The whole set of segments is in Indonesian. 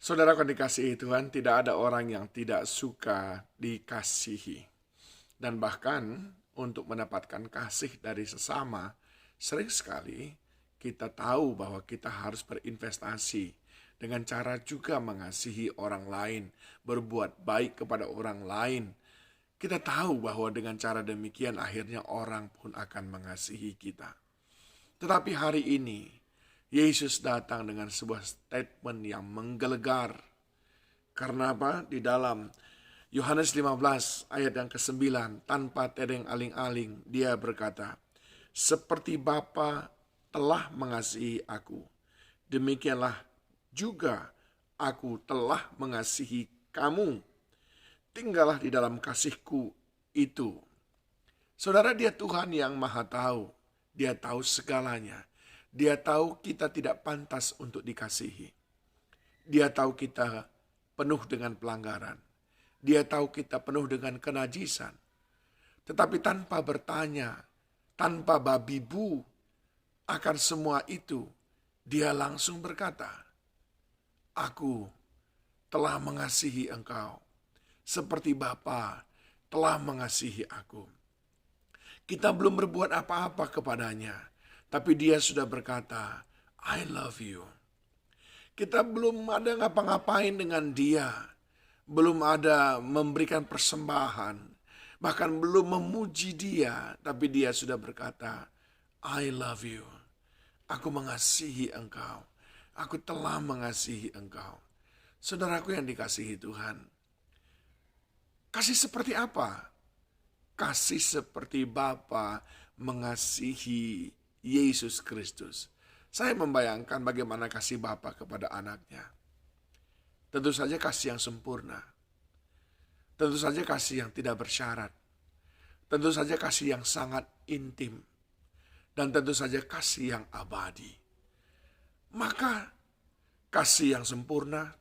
Saudara yang dikasihi Tuhan, tidak ada orang yang tidak suka dikasihi. Dan bahkan untuk mendapatkan kasih dari sesama, sering sekali kita tahu bahwa kita harus berinvestasi dengan cara juga mengasihi orang lain, berbuat baik kepada orang lain. Kita tahu bahwa dengan cara demikian akhirnya orang pun akan mengasihi kita. Tetapi hari ini, Yesus datang dengan sebuah statement yang menggelegar. Karena apa? Di dalam Yohanes 15 ayat yang ke-9, tanpa tedeng aling-aling, dia berkata, seperti Bapa telah mengasihi aku, demikianlah juga aku telah mengasihi kamu. Tinggallah di dalam kasihku itu. Saudara, dia Tuhan yang maha tahu. Dia tahu segalanya. Dia tahu kita tidak pantas untuk dikasihi. Dia tahu kita penuh dengan pelanggaran. Dia tahu kita penuh dengan kenajisan. Tetapi tanpa bertanya, tanpa babi bu akan semua itu, dia langsung berkata, aku telah mengasihi engkau seperti Bapa telah mengasihi aku. Kita belum berbuat apa-apa kepadanya, tapi dia sudah berkata, I love you. Kita belum ada ngapa-ngapain dengan dia. Belum ada memberikan persembahan. Bahkan belum memuji dia. Tapi dia sudah berkata, I love you. Aku mengasihi engkau. Aku telah mengasihi engkau. Saudaraku yang dikasihi Tuhan. Kasih seperti apa? Kasih seperti Bapa mengasihi Yesus Kristus. Saya membayangkan bagaimana kasih Bapa kepada anaknya. Tentu saja kasih yang sempurna. Tentu saja kasih yang tidak bersyarat. Tentu saja kasih yang sangat intim. Dan tentu saja kasih yang abadi. Maka kasih yang sempurna,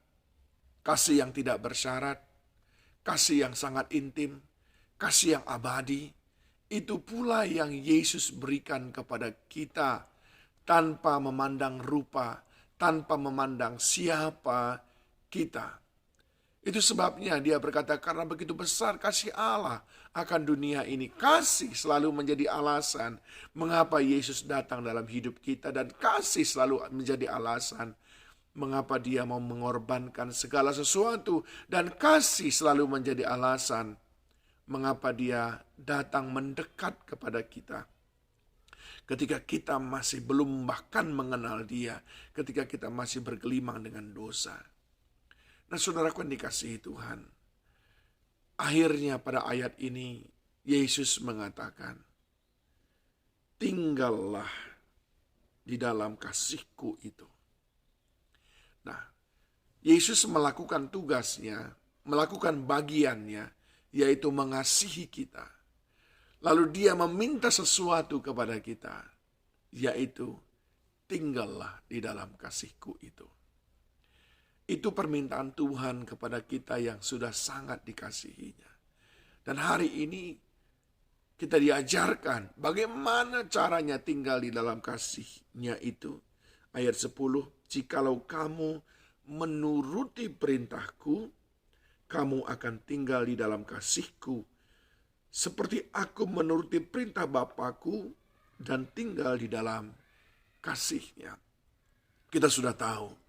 kasih yang tidak bersyarat, kasih yang sangat intim, kasih yang abadi, itu pula yang Yesus berikan kepada kita tanpa memandang rupa, tanpa memandang siapa kita. Itu sebabnya dia berkata, karena begitu besar kasih Allah akan dunia ini. Kasih selalu menjadi alasan mengapa Yesus datang dalam hidup kita. Dan kasih selalu menjadi alasan mengapa dia mau mengorbankan segala sesuatu. Dan kasih selalu menjadi alasan mengapa dia datang mendekat kepada kita. Ketika kita masih belum bahkan mengenal dia. Ketika kita masih bergelimang dengan dosa. Nah, saudaraku yang dikasihi Tuhan. Akhirnya pada ayat ini Yesus mengatakan, tinggallah di dalam kasihku itu. Nah, Yesus melakukan tugasnya, melakukan bagiannya, yaitu mengasihi kita. Lalu dia meminta sesuatu kepada kita, yaitu tinggallah di dalam kasihku itu. Itu permintaan Tuhan kepada kita yang sudah sangat dikasihinya. Dan hari ini kita diajarkan bagaimana caranya tinggal di dalam kasihnya itu. Ayat 10, jikalau kamu menuruti perintahku, kamu akan tinggal di dalam kasihku. Seperti aku menuruti perintah Bapakku dan tinggal di dalam kasihnya. Kita sudah tahu,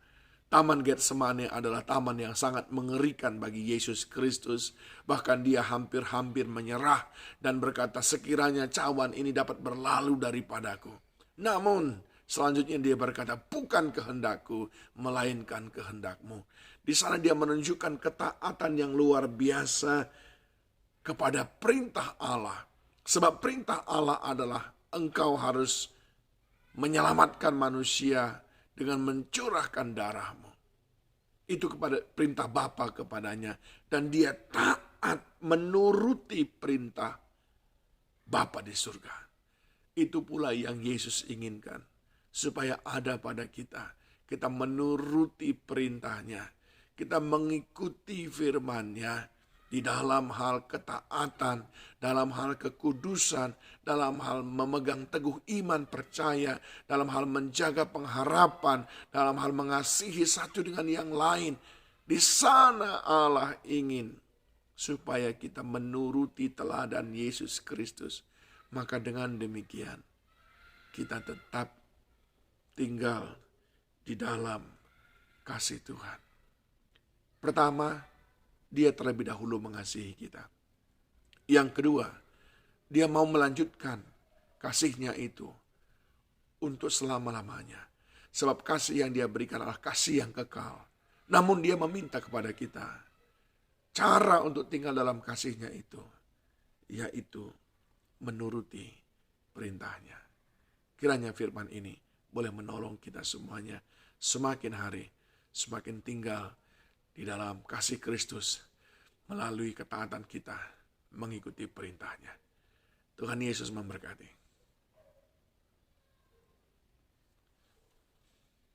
Taman Getsemane adalah taman yang sangat mengerikan bagi Yesus Kristus. Bahkan dia hampir-hampir menyerah dan berkata, sekiranya cawan ini dapat berlalu daripadaku. Namun selanjutnya dia berkata, bukan kehendakku, melainkan kehendakmu. Di sana dia menunjukkan ketaatan yang luar biasa kepada perintah Allah. Sebab perintah Allah adalah engkau harus menyelamatkan manusia dengan mencurahkan darahmu. Itu kepada perintah Bapa kepadanya. Dan dia taat menuruti perintah Bapa di surga. Itu pula yang Yesus inginkan. Supaya ada pada kita. Kita menuruti perintahnya. Kita mengikuti firman-Nya. Di dalam hal ketaatan, dalam hal kekudusan, dalam hal memegang teguh iman percaya, dalam hal menjaga pengharapan, dalam hal mengasihi satu dengan yang lain. Di sana Allah ingin supaya kita menuruti teladan Yesus Kristus. Maka dengan demikian kita tetap tinggal di dalam kasih Tuhan. Pertama, dia terlebih dahulu mengasihi kita. Yang kedua, dia mau melanjutkan kasihnya itu untuk selama-lamanya. Sebab kasih yang dia berikan adalah kasih yang kekal. Namun dia meminta kepada kita cara untuk tinggal dalam kasihnya itu, yaitu menuruti perintahnya. Kiranya firman ini boleh menolong kita semuanya semakin hari, semakin tinggal di dalam kasih Kristus melalui ketaatan kita mengikuti perintahnya. Tuhan Yesus memberkati.